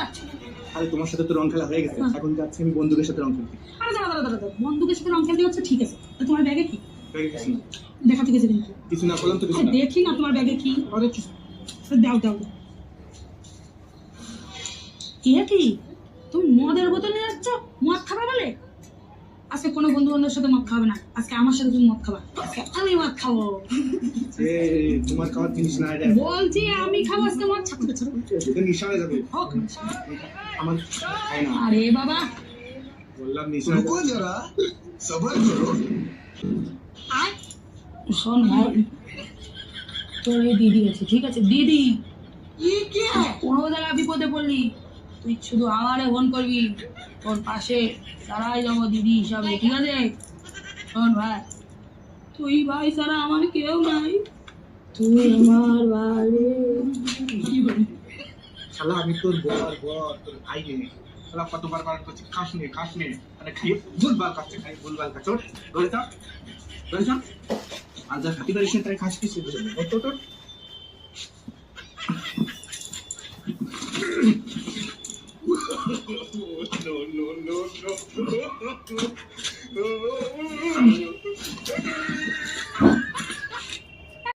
যাচ্ছ? আরে তোমার সাথে তো রং খেলা হয়ে গেছে, এখন যাচ্ছি আমি বন্ধুদের সাথে রং খেলতে। আরে দাঁড়া, বন্ধুদের সাথে রং খেলতে হচ্ছে ঠিক আছে, তো তোমার ব্যাগে কি? ব্যাগে কিছু না। দেখা ঠিক আছে কিন্তু কিছু না করলাম তো কিছু আরে না। দেখি না তোমার ব্যাগে কি। আরে দাও কি তুমি মদের বোতল নিয়ে যাচ্ছ? মদ খাবে বলে? আজকে কোনো বন্ধু বান্ধবের সাথে মদ খাবে না, আজকে আমার সাথে তুমি মদ খাবা। আজকে আমি মদ খাবো। এ তোমার খাওয়ার জিনিস না এটা। বলছি আমি খাবো আজকে মদ। ছাড়ো এটা নিশা হয়ে যাবে। হোক। আমার খাই না। আরে বাবা বললাম নিশা হয়ে रुको যাবে। जरा सबर करो। আয় শোন ভাই, তোর এই দিদি আছে, ঠিক আছে? দিদি কোনো জায়গায় বিপদে পড়লি তুই শুধু আমারে ফোন করবি, তোর পাশে দাঁড়াই যাবো দিদি হিসাবে, ঠিক আছে? শোন ভাই, তুই ভাই ছাড়া আমার কেউ নাই, তুই আমার ভাই। কি বলি? শালা আমি তোর বর তোর ভাই নে। শালা কতবার বার করছি খাস নে আরে খাইয়ে ভুলভাল খাচ্ছে, খাই ভুলভাল খাচ্ছে। ওঠ, ঘরে যা আর যা খাতি পারিস না তাই খাস কিছু তো no.